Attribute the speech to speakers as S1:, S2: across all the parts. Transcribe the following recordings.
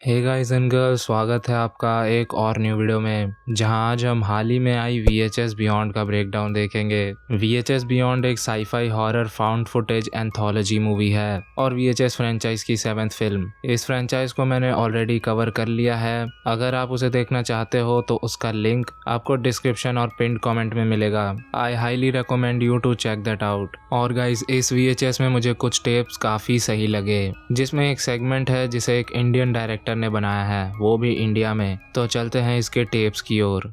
S1: Hey guys and girls, स्वागत है आपका एक और न्यू वीडियो में, जहां आज हम हाल ही में आई VHS बियॉन्ड का ब्रेकडाउन देखेंगे। VHS बियॉन्ड एक sci fi horror found footage anthology movie है और VHS फ्रेंचाइज की 7th फिल्म। इस फ्रेंचाइज को मैंने ऑलरेडी कवर कर लिया है। अगर आप उसे देखना चाहते हो तो उसका लिंक आपको डिस्क्रिप्शन और पिन कॉमेंट में मिलेगा। I highly recommend you to check that out. और गाइज, इस VHS में मुझे कुछ टेप्स काफ़ी सही लगे, जिसमें एक सेगमेंट है जिसे एक इंडियन डायरेक्टर ने बनाया है, वो भी इंडिया में। तो चलते हैं इसके टेप्स की ओर।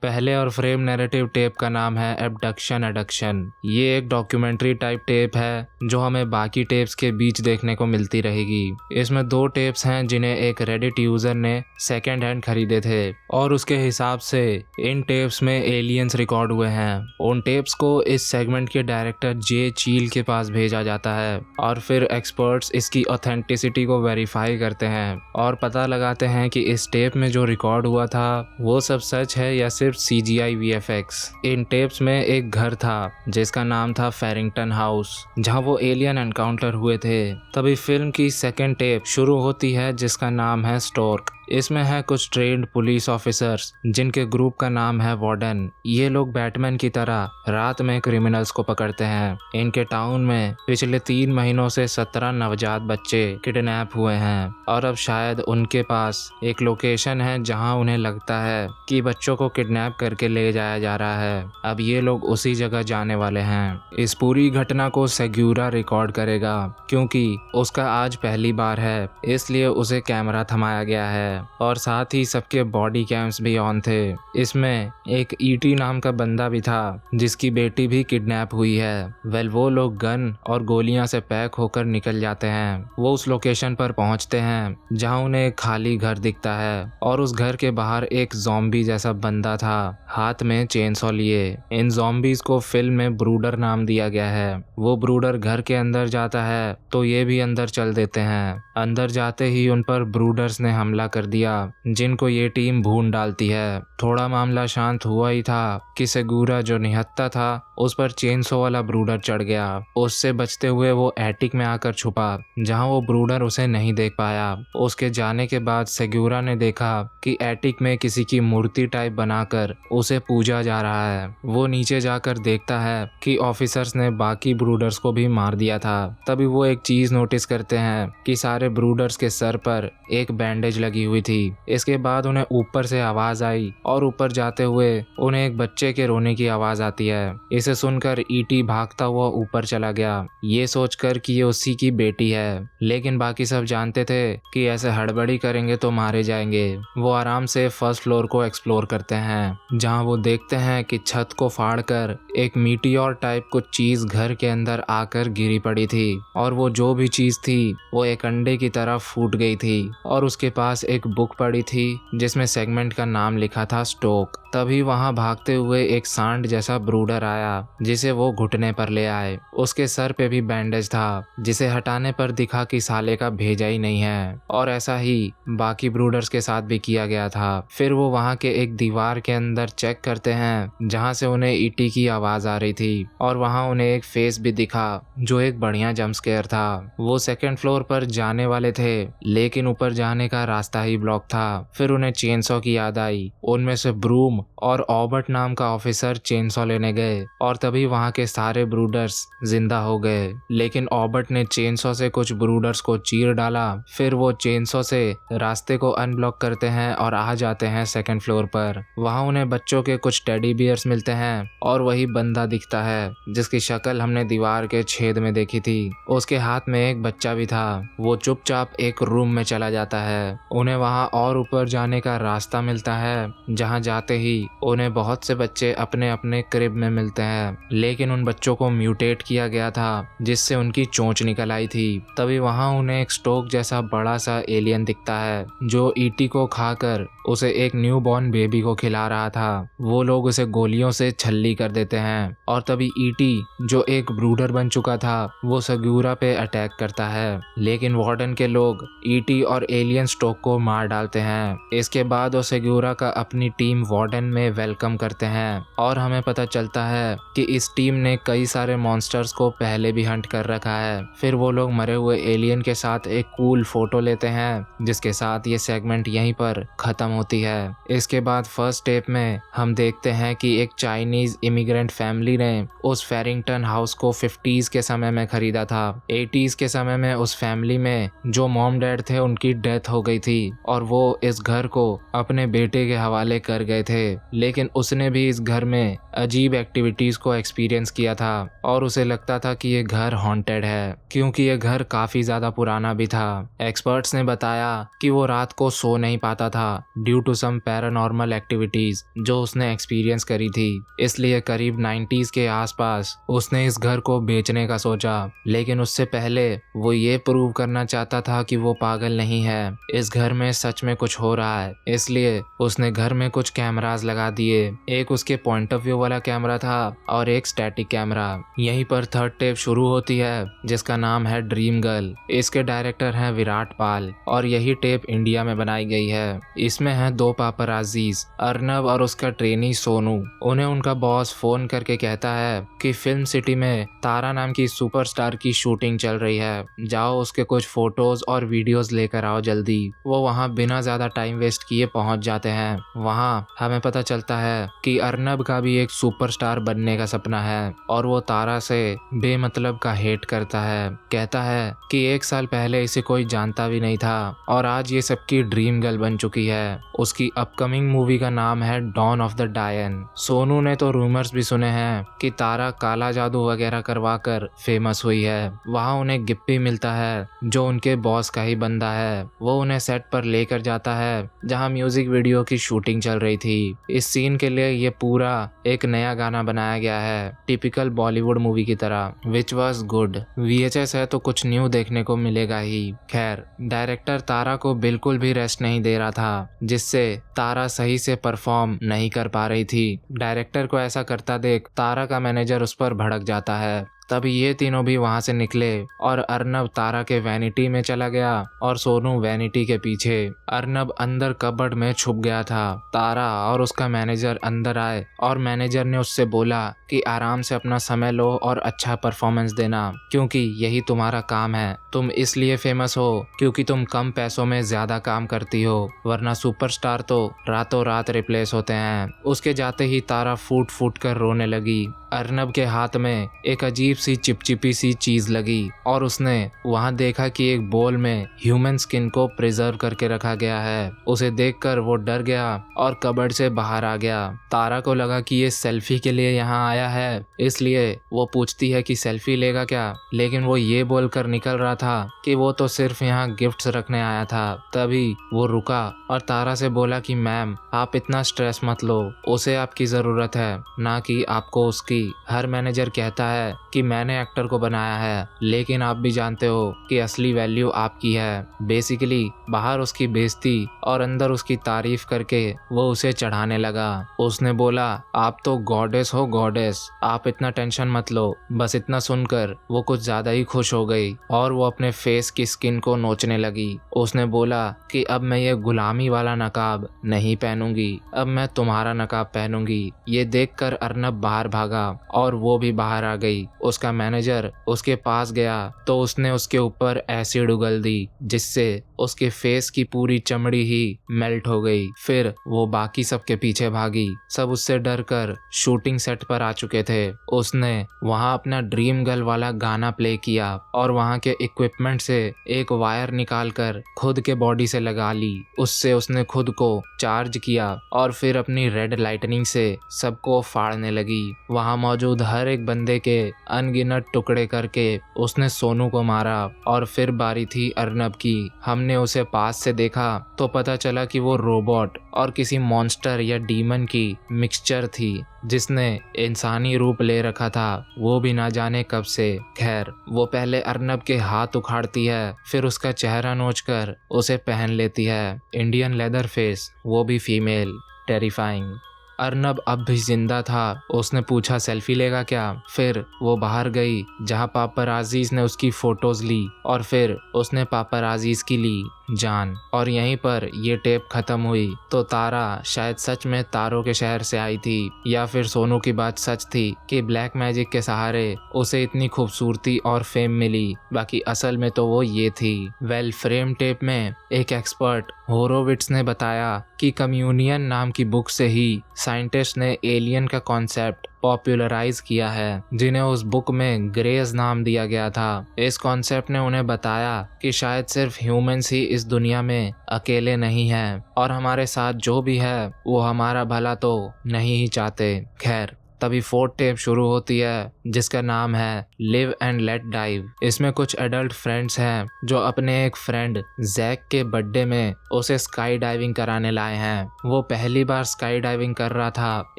S1: पहले और फ्रेम नैरेटिव टेप का नाम है एबडक्शन एडक्शन। ये एक डॉक्यूमेंट्री टाइप टेप है जो हमें बाकी टेप्स के बीच देखने को मिलती रहेगी। इसमें 2 टेप्स हैं जिन्हें एक रेडिट यूजर ने सेकेंड हैंड खरीदे थे और उसके हिसाब से इन टेप्स में एलियंस रिकॉर्ड हुए हैं। उन टेप्स को इस सेगमेंट के डायरेक्टर जे चील के पास भेजा जाता है और फिर एक्सपर्ट्स इसकी ऑथेंटिसिटी को वेरीफाई करते हैं और पता लगाते हैं कि इस टेप में जो रिकॉर्ड हुआ था वो सब सच है या सिर्फ CGI VFX। इन टेप्स में एक घर था जिसका नाम था फेरिंगटन हाउस, जहां वो एलियन एनकाउंटर हुए थे। तभी फिल्म की सेकेंड टेप शुरू होती है जिसका नाम है स्टोर्क। इसमें है कुछ ट्रेंड पुलिस ऑफिसर्स जिनके ग्रुप का नाम है वार्डन। ये लोग बैटमैन की तरह रात में क्रिमिनल्स को पकड़ते हैं। इनके टाउन में पिछले 3 महीनों से 17 नवजात बच्चे किडनैप हुए हैं और अब शायद उनके पास एक लोकेशन है जहां उन्हें लगता है कि बच्चों को किडनैप करके ले जाया जा रहा है। अब ये लोग उसी जगह जाने वाले हैं। इस पूरी घटना को सेग्यूरा रिकॉर्ड करेगा क्योंकि उसका आज पहली बार है, इसलिए उसे कैमरा थमाया गया है और साथ ही सबके बॉडी कैम्स भी ऑन थे। इसमें एक ईटी नाम का बंदा भी था जिसकी बेटी भी किडनैप हुई है। वो लोग गन और गोलियां से पैक होकर निकल जाते हैं। वो उस लोकेशन पर पहुंचते हैं जहां उन्हें एक खाली घर दिखता है और उस घर के बाहर एक ज़ॉम्बी जैसा बंदा था, हाथ में चेनसॉ लिए। इन ज़ॉम्बीज को फिल्म में ब्रूडर नाम दिया गया है। वो ब्रूडर घर के अंदर जाता है तो ये भी अंदर चल देते हैं। अंदर जाते ही उन पर ब्रूडर्स ने हमला कर दिया जिनको ये टीम भून डालती है। थोड़ा मामला शांत हुआ ही था कि सेगूरा जो निहत्था था उस पर चेनसो वाला ब्रूडर चढ़ गया। उससे बचते हुए वो एटिक में आकर छुपा जहां वो ब्रूडर उसे नहीं देख पाया। उसके जाने के बाद सेगूरा ने देखा कि एटिक में किसी की मूर्ति टाइप बनाकर उसे पूजा जा रहा है। वो नीचे जाकर देखता है कि ऑफिसर्स ने बाकी ब्रूडर्स को भी मार दिया था। तभी वो एक चीज नोटिस करते हैं कि सारे ब्रूडर्स के सर पर एक बैंडेज लगी हुई थी। इसके बाद उन्हें ऊपर से आवाज आई और ऊपर जाते हुए उन्हें एक बच्चे के रोने की आवाज आती है। इसे सुनकर ईटी भागता हुआ ऊपर चला गया, ये सोचकर कि ये उसी की बेटी है। लेकिन बाकी सब जानते थे कि ऐसे हड़बड़ी करेंगे तो मारे जाएंगे। वो आराम से फर्स्ट फ्लोर को एक्सप्लोर करते हैं जहां वो देखते हैं कि छत को फाड़कर एक मीटियोर टाइप कुछ चीज घर के अंदर आकर गिरी पड़ी थी और वो जो भी चीज थी वो एक अंडे की तरह फूट गई थी और उसके पास एक बुक पड़ी थी जिसमें सेगमेंट का नाम लिखा था स्टोक। तभी वहां भागते हुए एक सांड जैसा ब्रूडर आया जिसे वो घुटने पर ले आए। उसके सर पे भी बैंडेज था जिसे हटाने पर दिखा कि साले का भेजा ही नहीं है और ऐसा ही बाकी ब्रूडर्स के साथ भी किया गया था। फिर वो वहां के एक दीवार के अंदर चेक करते हैं जहां से उन्हें ईटी की आवाज आ रही थी और वहां उन्हें एक फेस भी दिखा जो एक बढ़िया जंप स्केयर था। वो सेकंड फ्लोर पर जाने वाले थे लेकिन ऊपर जाने का रास्ता ही ब्लॉक था। फिर उन्हें चेनसॉ की याद आई। उनमें से ब्रूम और ऑबर्ट नाम का ऑफिसर चेनसॉ लेने गए और तभी वहां के सारे ब्रूडर्स जिंदा हो गए। लेकिन ऑबर्ट ने चेनसॉ से कुछ ब्रूडर्स को चीर डाला। फिर वो चेनसॉ से रास्ते को अनब्लॉक करते हैं और आ जाते हैं सेकंड फ्लोर पर। वहां उन्हें बच्चों के कुछ टेडी बियर्स मिलते हैं और वही बंदा दिखता है जिसकी शक्ल हमने दीवार के छेद में देखी थी। उसके हाथ में एक बच्चा भी था। वो चुपचाप एक रूम में चला जाता है। उन्हें वहां और ऊपर जाने का रास्ता मिलता है जहां जाते ही उन्हें बहुत से बच्चे अपने अपने क्रिब में मिलते हैं। लेकिन उन बच्चों को म्यूटेट किया गया था जिससे उनकी चोंच निकल आई थी। तभी वहां उन्हें एक स्टोक जैसा बड़ा सा एलियन दिखता है जो ईटी को खाकर उसे एक न्यू बॉर्न बेबी को खिला रहा था। वो लोग उसे गोलियों से छल्ली कर देते हैं और तभी ईटी जो एक ब्रूडर बन चुका था वो सग्यूरा पे अटैक करता है, लेकिन वार्डन के लोग ईटी और एलियन स्टोक को मार डालते हैं। इसके बाद वो सग्यूरा का अपनी टीम वार्डन में वेलकम करते हैं और हमें पता चलता है कि इस टीम ने कई सारे मॉन्स्टर्स को पहले भी हंट कर रखा है। फिर वो लोग मरे हुए एलियन के साथ एक कूल फोटो लेते हैं, जिसके साथ ये सेगमेंट यहीं पर खत्म होती है। इसके बाद फर्स्ट स्टेप में हम देखते हैं कि एक चाइनीज इमिग्रेंट फैमिली ने उस फेरिंगटन हाउस को 50s के समय में खरीदा था। 80s के समय में उस फैमिली में जो मॉम डैड थे उनकी डेथ हो गई थी और वो इस घर को अपने बेटे के हवाले कर गए थे, लेकिन उसने भी इस घर में अजीब एक्टिविटीज को एक्सपीरियंस किया था और उसे लगता था कि ये घर हॉन्टेड है, क्योंकि ये घर काफी ज्यादा पुराना भी था। एक्सपर्ट्स ने बताया कि वो रात को सो नहीं पाता था due to some paranormal activities जो उसने एक्सपीरियंस करी थी। इसलिए करीब 90s के आसपास उसने इस घर को बेचने का सोचा, लेकिन उससे पहले वो ये प्रूव करना चाहता था कि वो पागल नहीं है, इस घर में सच में कुछ हो रहा है। इसलिए उसने घर में कुछ कैमरास लगा दिए। एक उसके पॉइंट ऑफ व्यू वाला कैमरा था और एक स्टैटिक कैमरा। यहीं पर थर्ड टेप शुरू होती है जिसका नाम है ड्रीम गर्ल। इसके डायरेक्टर हैं विराट पाल और यही टेप इंडिया में बनाई गई है। इसमें हैं दो पापराजीज, अर्नब और उसका ट्रेनी सोनू। उन्हें उनका बॉस फोन करके कहता है कि फिल्म सिटी में तारा नाम की सुपरस्टार की शूटिंग चल रही है, जाओ उसके कुछ फोटोज और वीडियोस लेकर आओ जल्दी। वो वहाँ बिना ज्यादा टाइम वेस्ट किए पहुंच जाते हैं। वहाँ हमें पता चलता है कि अर्नब का भी एक सुपरस्टार बनने का सपना है और वो तारा से बेमतलब का हेट करता है। कहता है कि 1 साल पहले इसे कोई जानता भी नहीं था और आज ये सबकी ड्रीम गर्ल बन चुकी है। उसकी अपकमिंग मूवी का नाम है डॉन ऑफ द डायन। सोनू ने तो रूमर्स भी सुने हैं कि तारा काला जादू वगैरह करवा कर फेमस हुई है। वहाँ उन्हें गिप्पी मिलता है जो उनके बॉस का ही बंदा है। वो उन्हें सेट पर लेकर जाता है जहाँ म्यूजिक वीडियो की शूटिंग चल रही थी। इस सीन के लिए ये पूरा एक नया गाना बनाया गया है, टिपिकल बॉलीवुड मूवी की तरह, विच वॉज गुड। VHS है तो कुछ न्यू देखने को मिलेगा ही। खैर, डायरेक्टर तारा को बिल्कुल भी रेस्ट नहीं दे रहा था, जिससे तारा सही से परफॉर्म नहीं कर पा रही थी। डायरेक्टर को ऐसा करता देख तारा का मैनेजर उस पर भड़क जाता है। तभी ये तीनों भी वहां से निकले और अर्नब तारा के वैनिटी में चला गया और सोनू वैनिटी के पीछे। अर्नब अंदर कबर्ड में छुप गया था। तारा और उसका मैनेजर अंदर आए और मैनेजर ने उससे बोला कि आराम से अपना समय लो और अच्छा परफॉर्मेंस देना, क्योंकि यही तुम्हारा काम है। तुम इसलिए फेमस हो क्योंकि तुम कम पैसों में ज्यादा काम करती हो, वरना सुपरस्टार तो रातों रात रिप्लेस होते हैं। उसके जाते ही तारा फूट फूट कर रोने लगी। अर्नब के हाथ में एक अजीब सी चिपचिपी सी चीज लगी और उसने वहां देखा कि एक बोल में ह्यूमन स्किन को प्रिजर्व करके रखा गया है। उसे देखकर वो डर गया और कबर्ड से बाहर आ गया। तारा को लगा कि ये सेल्फी के लिए यहाँ आया है, इसलिए वो पूछती है कि सेल्फी लेगा क्या, लेकिन वो ये बोलकर निकल रहा था कि वो तो सिर्फ यहाँ गिफ्ट्स रखने आया था। तभी वो रुका और तारा से बोला कि मैम, आप इतना स्ट्रेस मत लो, उसे आपकी जरूरत है, ना कि आपको उसकी। हर मैनेजर कहता है कि मैंने एक्टर को बनाया है, लेकिन आप भी जानते हो कि असली वैल्यू आपकी है। बेसिकली बाहर उसकी बेइज्जती और अंदर उसकी तारीफ करके वो उसे चढ़ाने लगा। उसने बोला, आप तो गॉडेस हो गॉडेस, आप इतना टेंशन मत लो। बस इतना सुनकर वो कुछ ज्यादा ही खुश हो गई और वो अपने फेस की स्किन को नोचने लगी। उसने बोला कि अब मैं ये गुलामी वाला नकाब नहीं पहनूंगी, अब मैं तुम्हारा नकाब पहनूंगी। ये देखकर अर्नब बाहर भागा और वो भी बाहर आ गई। उसका मैनेजर उसके पास गया तो उसने उसके ऊपर एसिड उगल दी, जिससे उसके फेस की पूरी चमड़ी ही मेल्ट हो गई। फिर वो बाकी सबके पीछे भागी। सब उससे डर कर शूटिंग सेट पर आ चुके थे। उसने वहां अपना ड्रीम गर्ल वाला गाना प्ले किया और वहां के इक्विपमेंट से एक वायर निकालकर खुद के बॉडी से लगा ली। उससे उसने खुद को चार्ज किया और फिर अपनी रेड लाइटनिंग से सबको फाड़ने लगी। वहां वहाँ मौजूद हर एक बंदे के अनगिनत टुकड़े करके उसने सोनू को मारा। और फिर बारी थी अर्नब की। हमने उसे पास से देखा तो पता चला कि वो रोबोट और किसी मॉन्स्टर या डीमन की मिक्सचर थी जिसने इंसानी रूप ले रखा था, वो भी ना जाने कब से। खैर, वो पहले अर्नब के हाथ उखाड़ती है, फिर उसका चेहरा नोचकर उसे पहन लेती है। इंडियन लेदर फेस, वो भी फीमेल। टेरिफाइंग। अर्नब अब भी जिंदा था। उसने पूछा सेल्फी लेगा क्या। फिर वो बाहर गई जहां पापराजीज ने उसकी फोटोज ली और फिर उसने पापराजीज की ली जान। और यहीं पर ये टेप खत्म हुई। तो तारा शायद सच में तारों के शहर से आई थी, या फिर सोनू की बात सच थी कि ब्लैक मैजिक के सहारे उसे इतनी खूबसूरती और फेम मिली। बाकी असल में तो वो ये थी। वेल, फ्रेम टेप में एक एक्सपर्ट होरोविट्स ने बताया कि कम्युनियन नाम की बुक से ही साइंटिस्ट ने एलियन का कॉन्सेप्ट पॉपुलराइज किया है, जिन्हें उस बुक में ग्रेज नाम दिया गया था। इस कॉन्सेप्ट ने उन्हें बताया कि शायद सिर्फ ह्यूमंस ही इस दुनिया में अकेले नहीं हैं और हमारे साथ जो भी है वो हमारा भला तो नहीं ही चाहते। खैर, तभी फोर्थ टेप शुरू होती है जिसका नाम है लिव एंड लेट डाइव। इसमें कुछ एडल्ट फ्रेंड्स हैं जो अपने एक फ्रेंड जैक के बर्थडे में उसे स्काई डाइविंग कराने लाए हैं। वो पहली बार स्काई डाइविंग कर रहा था,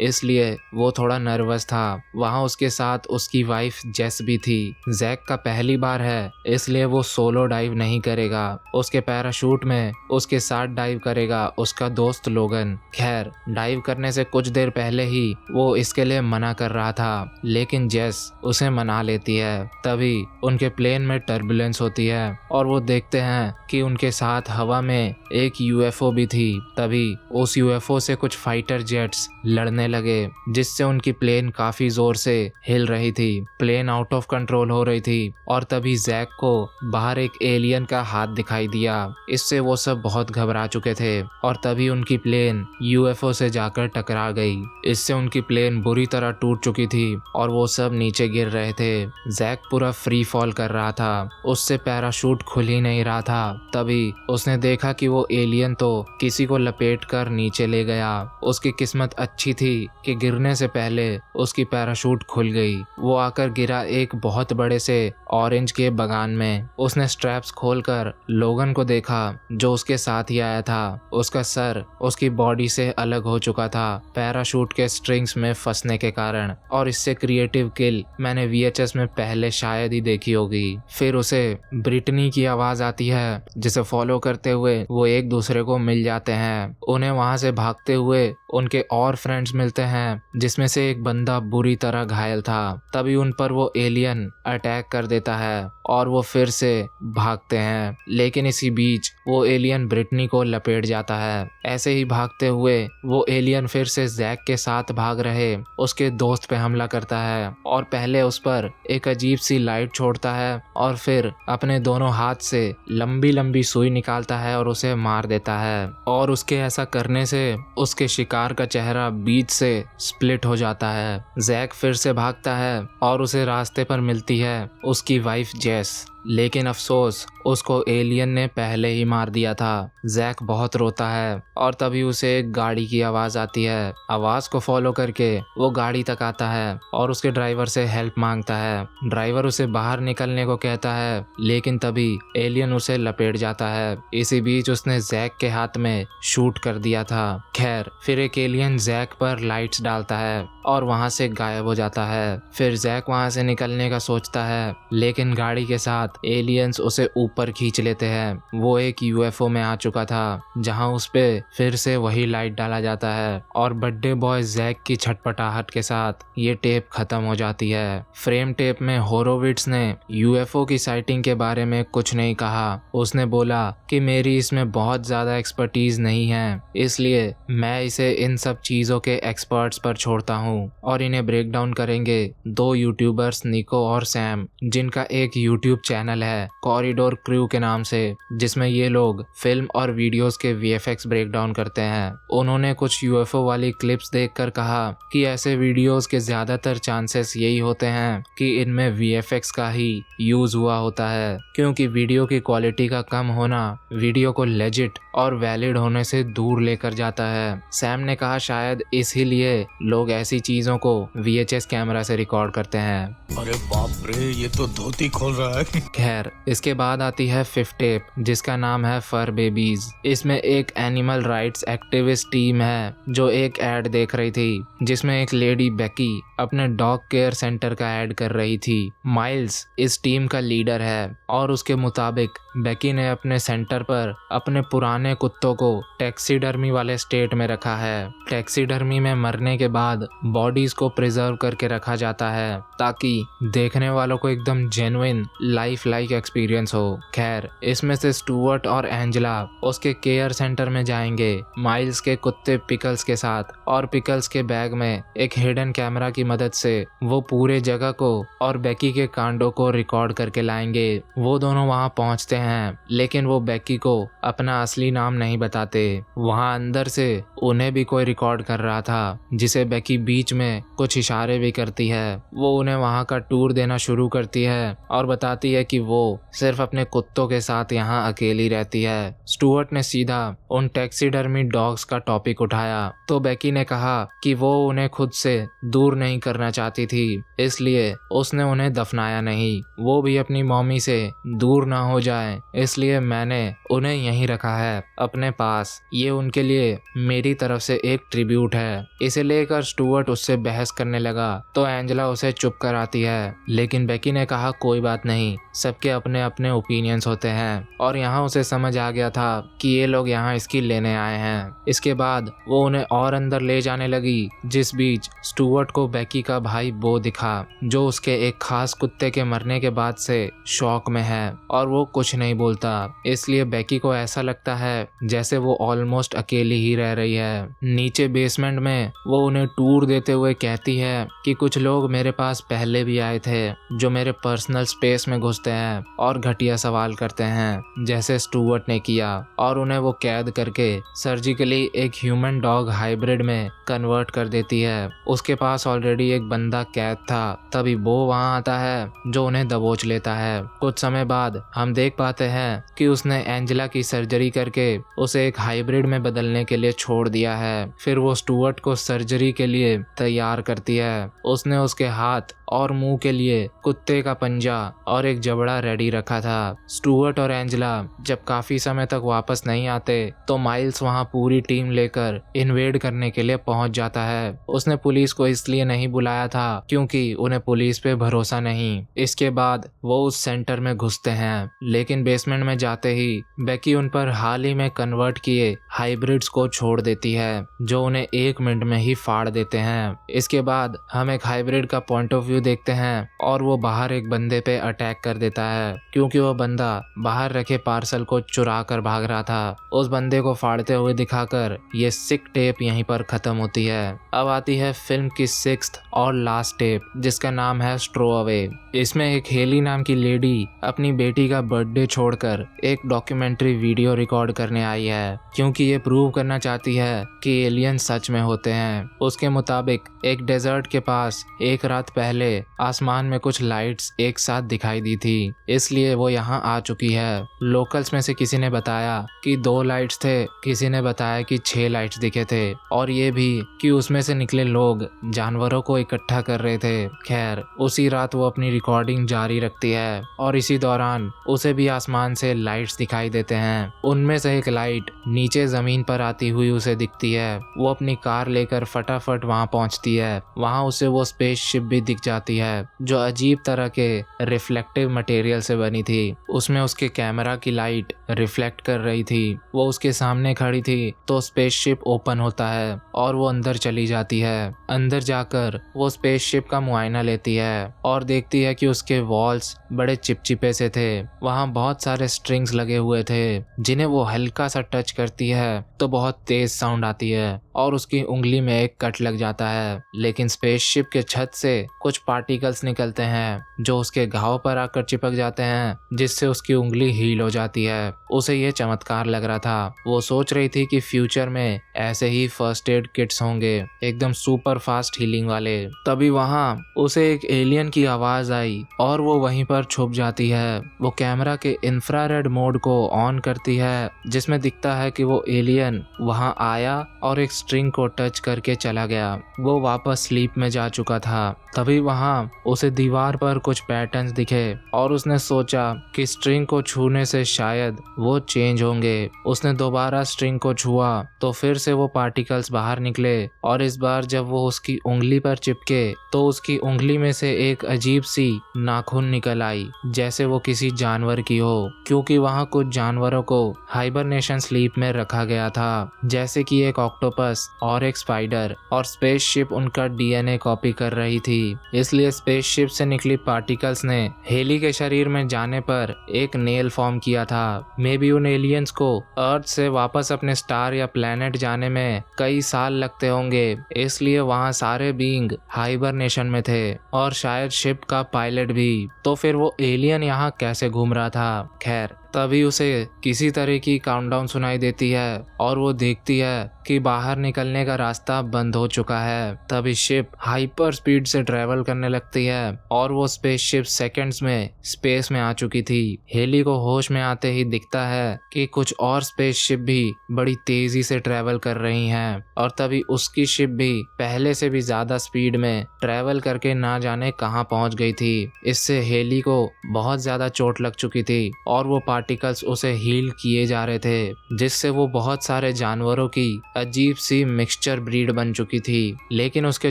S1: इसलिए वो थोड़ा नर्वस था। वहाँ उसके साथ उसकी वाइफ जेस भी थी। जैक का पहली बार है, इसलिए वो सोलो डाइव नहीं करेगा। उसके पैराशूट में उसके साथ डाइव करेगा उसका दोस्त लोगन। खैर, डाइव करने से कुछ देर पहले ही वो इसके लिए मना कर रहा था, लेकिन जेस उसे मना लेती है। तभी उनके प्लेन में टर्बुलेंस होती है और वो देखते हैं कि उनके साथ हवा में एक यूएफओ भी थी। तभी उस यूएफओ से कुछ फाइटर जेट्स लड़ने लगे, जिससे उनकी प्लेन काफी जोर से हिल रही थी। प्लेन आउट ऑफ कंट्रोल हो रही थी और तभी जैक को बाहर एक एलियन का हाथ दिखाई दिया। इससे वो सब बहुत घबरा चुके थे और तभी उनकी प्लेन यूएफओ से जाकर टकरा गई। इससे उनकी प्लेन बुरी तरह टूट चुकी थी और वो सब नीचे गिर रहे थे। जैक पूरा फ्री फॉल कर रहा था, उससे पैराशूट खुल ही नहीं रहा था। तभी उसने देखा कि वो एलियन तो किसी को लपेट कर नीचे ले गया। उसकी किस्मत अच्छी थी कि गिरने से पहले उसकी पैराशूट खुल गई। वो आकर गिरा एक बहुत बड़े से ऑरेंज के बगान में। उसने स्ट्रैप्स खोलकर लोगन को देखा जो उसके साथ ही आया था। उसका सर उसकी बॉडी से अलग हो चुका था पैराशूट के स्ट्रिंग्स में फंसने के कारण, और इससे क्रिएटिव किल मैंने VHS में पहले शायद ही देखी होगी। फिर उसे ब्रिटनी की आवाज आती है, जिसे फॉलो करते हुए वो एक दूसरे को मिल जाते हैं। उन्हें वहां से भागते हुए उनके और फ्रेंड्स मिलते हैं, जिसमें से एक बंदा बुरी तरह घायल था। तभी उन पर वो एलियन अटैक कर देता है और वो फिर से भागते हैं, लेकिन इसी बीच वो एलियन ब्रिटनी को लपेट जाता है। ऐसे ही भागते हुए वो एलियन फिर से जैक के साथ भाग रहे उसके दोस्त पे हमला करता है और पहले उस पर एक अजीब सी लाइट छोड़ता है और फिर अपने दोनों हाथ से लंबी लंबी सुई निकालता है और उसे मार देता है। और उसके ऐसा करने से उसके शिकार का चेहरा बीच से स्प्लिट हो जाता है। जैक फिर से भागता है और उसे रास्ते पर मिलती है उसकी वाइफ जेस, लेकिन अफसोस उसको एलियन ने पहले ही मार दिया था। जैक बहुत रोता है और तभी उसे एक गाड़ी की आवाज आती है। आवाज को फॉलो करके वो गाड़ी तक आता है और उसके ड्राइवर से हेल्प मांगता है। ड्राइवर उसे बाहर निकलने को कहता है, लेकिन तभी एलियन उसे लपेट जाता है। इसी बीच उसने जैक के हाथ में शूट कर दिया था। खैर, फिर एक एलियन जैक पर लाइट्स डालता है और वहां से गायब हो जाता है। फिर जैक वहां से निकलने का सोचता है, लेकिन गाड़ी के साथ एलियंस उसे ऊपर खींच लेते हैं। वो एक यूएफओ में आ चुका था जहां उस पे फिर से वही लाइट डाला जाता है और बर्थडे बॉय जैक की छटपटाहट के साथ ये टेप खत्म हो जाती है। फ्रेम टेप में होरोविट्स ने यूएफओ की साइटिंग के बारे में कुछ नहीं कहा। उसने बोला कि मेरी इसमें बहुत ज्यादा एक्सपर्टीज नहीं है, इसलिए मैं इसे इन सब चीजों के एक्सपर्ट्स पर छोड़ता हूँ और इन्हें ब्रेक डाउन करेंगे दो यूट्यूबर्स निको और सैम, जिनका एक यूट्यूब चैनल चैनल है कॉरिडोर क्रू के नाम से, जिसमें ये लोग फिल्म और वीडियोस के VFX ब्रेकडाउन करते हैं। उन्होंने कुछ UFO वाली क्लिप्स देखकर कहा कि ऐसे वीडियोस के ज़्यादातर चांसेस यही होते हैं कि इनमें VFX का ही यूज हुआ होता है, क्योंकि वीडियो की क्वालिटी का कम होना वीडियो को लेजिट और वैलिड होने से दूर लेकर जाता है। सैम ने कहा शायद इसीलिए लोग ऐसी चीजों को VHS कैमरा से रिकॉर्ड करते हैं।
S2: अरे बाप रे, ये तो धोती खोल रहा है।
S1: खैर, इसके बाद आती है फिफ्थ टेप, जिसका नाम है फर बेबीज। इसमें एक एनिमल राइट्स एक्टिविस्ट टीम है जो एक एड देख रही थी, जिसमें एक लेडी बेकी अपने डॉग केयर सेंटर का ऐड कर रही थी। माइल्स इस टीम का लीडर है और उसके मुताबिक बेकी ने अपने सेंटर पर अपने पुराने कुत्तों को टैक्सीडर्मी वाले स्टेट में रखा है। टैक्सीडर्मी में मरने के बाद बॉडीज को प्रिजर्व करके रखा जाता है ताकि देखने वालों को एकदम जेन्युइन लाइफ लाइक एक्सपीरियंस हो। खैर, इसमें से स्टुअर्ट और एंजेला उसके केयर सेंटर में जाएंगे माइल्स के कुत्ते पिकल्स के साथ, और पिकल्स के बैग में एक हिडन कैमरा की मदद से वो पूरे जगह को और बेकी के कांडों को रिकॉर्ड करके लाएंगे। वो दोनों वहां पहुंचते हैं, लेकिन वो बेकी को अपना असली नाम नहीं बताते। वहां अंदर से उन्हें भी कोई रिकॉर्ड कर रहा था, जिसे बेकी बीच में कुछ इशारे भी करती है। वो उन्हें वहां का टूर देना शुरू करती है और बताती है कि वो सिर्फ अपने कुत्तों के साथ यहाँ अकेली रहती है। स्टुअर्ट ने सीधा उन टैक्सीडर्मी डॉग्स का टॉपिक उठाया, तो बेकी ने कहा कि वो उन्हें खुद से दूर नहीं करना चाहती थी, इसलिए उसने उन्हें दफनाया नहीं। वो भी अपनी मम्मी से दूर ना हो जाए, इसलिए मैंने उन्हें यहीं रखा है अपने पास। ये उनके लिए मेरी तरफ से एक ट्रिब्यूट है। इसे लेकर स्टुअर्ट उससे बहस करने लगा, तो एंजेला उसे चुप कराती है, लेकिन बेकी ने कहा कोई बात नहीं, सबके अपने अपने ओपिनियंस होते हैं। और यहाँ उसे समझ आ गया था कि ये लोग यहाँ इसकी लेने आए हैं। इसके बाद वो उन्हें और अंदर ले जाने लगी, जिस बीच स्टुअर्ट को बेकी का भाई बो दिखा, जो उसके एक खास कुत्ते के मरने के बाद से शॉक में है और वो कुछ नहीं बोलता। इसलिए बेकी को ऐसा लगता है जैसे वो ऑलमोस्ट अकेली ही रह रही है। नीचे बेसमेंट में वो उन्हें टूर देते हुए कहती है कि कुछ लोग मेरे पास पहले भी आए थे जो मेरे पर्सनल स्पेस में घुसते हैं और घटिया सवाल करते हैं, जैसे स्टुअर्ट ने किया, और उन्हें वो कैद करके सर्जिकली एक ह्यूमन डॉग हाइब्रिड में कन्वर्ट कर देती है। उसके पास ऑलरेडी एक बंदा कैद था। तभी बो वहां आता है जो उन्हें दबोच लेता है। कुछ समय बाद हम देख पाते हैं कि उसने एंजेला की सर्जरी करके उसे एक हाइब्रिड में बदलने के लिए छोड़ दिया है। फिर वो स्टुअर्ट को सर्जरी के लिए तैयार करती है। उसने उसके हाथ और मुंह के लिए कुत्ते का पंजा और एक जबड़ा रेडी रखा था। स्टुअर्ट और एंजेला जब काफी समय तक वापस नहीं आते, तो माइल्स वहां पूरी टीम लेकर इन्वेड करने के लिए पहुंच जाता है। उसने पुलिस को इसलिए नहीं बुलाया था क्योंकि उन्हें पुलिस पे भरोसा नहीं। इसके बाद वो उस सेंटर में घुसते हैं, लेकिन बेसमेंट में जाते ही बेकी उन पर हाल ही में कन्वर्ट किए हाइब्रिड्स को छोड़ देती है, जो उन्हें 1 मिनट में ही फाड़ देते हैं। इसके बाद हम एक हाइब्रिड का पॉइंट ऑफ व्यू देखते हैं और वो बाहर एक बंदे पे अटैक कर देता है, क्योंकि वो बंदा बाहर रखे पार्सल को चुरा कर भाग रहा था। उस बंदे को फाड़ते हुए दिखाकर ये 6 टेप यहीं पर खत्म होती है। अब आती है फिल्म की 6th और लास्ट टेप, जिसका नाम है स्ट्रो अवे। इसमें एक हेली नाम की लेडी अपनी बेटी का बर्थडे छोड़कर एक डॉक्यूमेंट्री वीडियो रिकॉर्ड करने आई है, क्योंकि ये प्रूव करना चाहती है कि एलियन सच में होते हैं। उसके मुताबिक एक डेजर्ट के पास एक रात पहले आसमान में कुछ लाइट्स एक साथ दिखाई दी थी, इसलिए वो यहाँ आ चुकी है। लोकल्स में से किसी ने बताया कि 2 लाइट्स थे, किसी ने बताया कि 6 लाइट्स दिखे थे, और ये भी कि उसमें से निकले लोग जानवरों को इकट्ठा कर रहे थे। खैर, उसी रात वो अपनी रिकॉर्डिंग जारी रखती है और इसी दौरान उसे भी आसमान से लाइट्स दिखाई देते हैं। उनमें से एक लाइट नीचे जमीन पर आती हुई उसे दिखती है। वो अपनी कार लेकर फटाफट वहां पहुंचती है। वहां उसे वो स्पेसशिप भी दिख जाती है, जो अजीब तरह के रिफ्लेक्टिव मटेरियल से बनी थी। उसमें उसके कैमरा की लाइट रिफ्लेक्ट कर रही थी। वो उसके सामने खड़ी थी, तो स्पेसशिप ओपन होता है और वो अंदर चली जाती है। अंदर जाकर वो स्पेसशिप का मुआयना लेती है और देखती है कि उसके वॉल्स बड़े चिपचिपे से थे। वहां बहुत सारे स्ट्रिंग्स लगे हुए थे, जिन्हें वो हल्का सा टच करती है तो बहुत तेज साउंड आती है और उसकी उंगली में एक कट लग जाता है। लेकिन स्पेसशिप के छत से कुछ पार्टिकल्स निकलते हैं जो उसके घाव पर आकर चिपक जाते हैं, जिससे उसकी उंगली हील हो जाती है। उसे ये चमत्कार लग रहा था। वो सोच रही थी कि फ्यूचर में ऐसे ही फर्स्ट एड किट्स होंगे, एकदम सुपर फास्ट हीलिंग वाले। तभी वहाँ उसे एक एलियन की आवाज आई और वो वहीं पर छुप जाती है। वो कैमरा के इंफ्रारेड मोड को ऑन करती है, जिसमें दिखता है कि वो एलियन वहाँ आया और एक स्ट्रिंग को टच करके चला गया। वो वापस स्लीप में जा चुका था। तभी वहाँ उसे दीवार पर कुछ पैटर्न्स दिखे और उसने सोचा कि स्ट्रिंग को छूने से शायद वो चेंज होंगे। उसने दोबारा स्ट्रिंग को छुआ तो फिर से वो पार्टिकल्स बाहर निकले और इस बार जब वो उसकी उंगली पर चिपके तो उसकी उंगली में से एक अजीब सी नाखून निकल आई, जैसे वो किसी जानवर की हो, क्योंकि वहाँ कुछ जानवरों को हाइबरनेशन स्लीप में रखा गया था, जैसे कि एक ऑक्टोपस और एक स्पाइडर। और स्पेसशिप उनका डीएनए कॉपी कर रही थी, इसलिए स्पेसशिप से निकली पार्टिकल्स ने हेली के शरीर में जाने पर एक नेल फॉर्म किया था। मे बी उन एलियंस को अर्थ से वापस अपने स्टार या प्लेनेट जाने में कई साल लगते होंगे, इसलिए वहाँ सारे बीइंग हाइबरनेशन में थे और शायद शिप का पायलट भी। तो फिर वो एलियन यहाँ कैसे घूम रहा था? खैर, तभी उसे किसी तरह की काउंटडाउन सुनाई देती है और वो देखती है कि बाहर निकलने का रास्ता बंद हो चुका है। तभी शिप हाइपर स्पीड से ट्रेवल करने लगती है और वो स्पेसशिप सेकंड्स में स्पेस में आ चुकी थी। हेली को होश में आते ही दिखता है कि कुछ और स्पेसशिप भी बड़ी तेजी से ट्रेवल कर रही हैं और तभी उसकी शिप भी पहले से भी ज्यादा स्पीड में ट्रेवल करके ना जाने कहां पहुंच गई थी। इससे हेली को बहुत ज्यादा चोट लग चुकी थी और वो पार्टिकल्स उसे हील किए जा रहे थे, जिससे वो बहुत सारे जानवरों की अजीब सी मिक्सचर ब्रीड बन चुकी थी। लेकिन उसके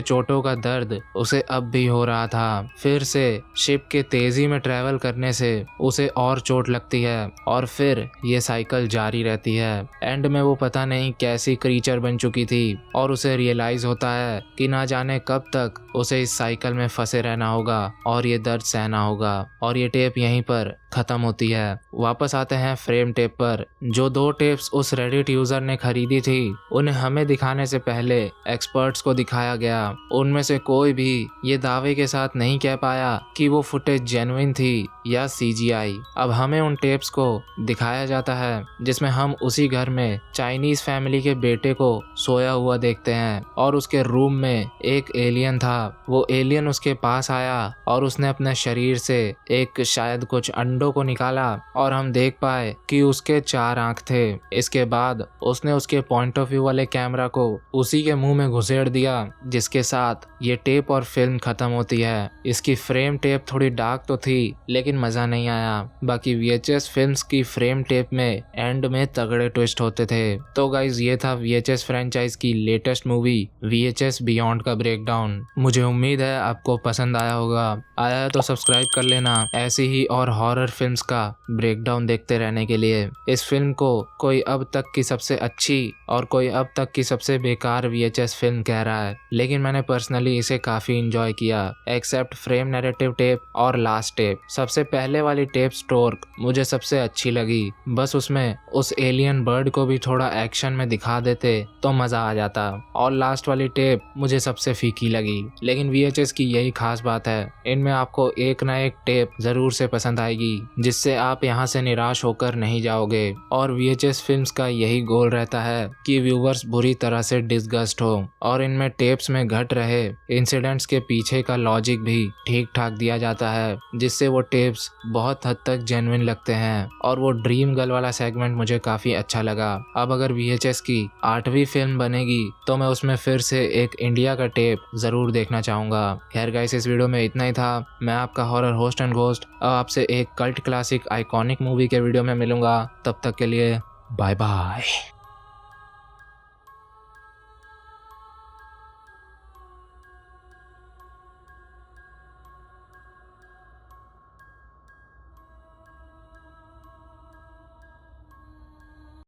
S1: चोटों का दर्द उसे अब भी हो रहा था। फिर से शिप के तेजी में ट्रेवल करने से उसे और चोट लगती है और फिर ये साइकिल जारी रहती है। एंड में वो पता नहीं कैसी क्रीचर बन चुकी थी और उसे रियलाइज होता है कि ना जाने कब तक उसे इस साइकिल में फंसे रहना होगा और ये दर्द सहना होगा। और ये टेप यहीं पर खत्म होती है। वापस आते हैं फ्रेम टेप पर। जो 2 टेप्स उस रेडिट यूजर ने खरीदी थी उन्हें हमें दिखाने से पहले एक्सपर्ट्स को दिखाया गया। उनमें से कोई भी ये दावे के साथ नहीं कह पाया कि वो फुटेज जेन्युइन थी या सीजीआई। अब हमें उन टेप्स को दिखाया जाता है जिसमें हम उसी घर में चाइनीज फैमिली के बेटे को सोया हुआ देखते हैं और उसके रूम में एक एलियन था। वो एलियन उसके पास आया और उसने अपने शरीर से एक शायद कुछ अंडों को निकाला और हम देख पाए कि उसके 4 आंख थे। इसके बाद उसने उसके पॉइंट ऑफ व्यू वाले कैमरा को उसी के मुंह में घुसेड़ दिया, जिसके साथ ये टेप और फिल्म खत्म होती है। इसकी फ्रेम टेप थोड़ी डार्क तो थी लेकिन मजा नहीं आया। बाकी VHS फिल्म्स की फ्रेम टेप में एंड में तगड़े ट्विस्ट होते थे। तो गाइज ये था VHS फ्रेंचाइज की लेटेस्ट मूवी VHS बियॉन्ड का ब्रेकडाउन। मुझे उम्मीद है आपको पसंद आया होगा। आया है तो सब्सक्राइब कर लेना ऐसी ही और हॉरर फिल्म्स का ब्रेकडाउन देखते रहने के लिए। इस फिल्म को कोई अब तक की सबसे अच्छी और कोई अब तक की सबसे बेकार VHS फिल्म कह रहा है, लेकिन मैंने पर्सनली इसे काफी इंजॉय किया एक्सेप्ट फ्रेम नैरेटिव टेप और लास्ट टेप। सबसे पहले वाली टेप स्टोर्क मुझे सबसे अच्छी लगी। बस उसमें उस एलियन बर्ड को भी थोड़ा एक्शन में दिखा देते तो मजा आ जाता। और लास्ट वाली टेप मुझे सबसे फीकी लगी। लेकिन VHS की यही खास बात है, इनमें आपको एक ना एक टेप जरूर से पसंद आएगी जिससे आप यहाँ से निराश होकर नहीं जाओगे। और VHS फिल्म्स का यही गोल रहता है कि व्यूवर्स बुरी तरह से डिस्गस्ट हो और इनमें टेप्स में घट रहे इंसिडेंट्स के पीछे का लॉजिक भी ठीक ठाक दिया जाता है, जिससे वो टेप्स बहुत हद तक जेन्युइन लगते हैं। और वो ड्रीम गर्ल वाला सेगमेंट मुझे काफी अच्छा लगा। अब अगर VHS की 8वीं फिल्म बनेगी तो मैं उसमें फिर से एक इंडिया का टेप जरूर देखना चाहूंगा। खैर गाइस, इस वीडियो में इतना ही था। मैं आपका हॉरर होस्ट एंड घोस्ट अब आपसे एक कल्ट क्लासिक आइकॉनिक मूवी के वीडियो में मिलूंगा। तब तक के लिए बाय बाय।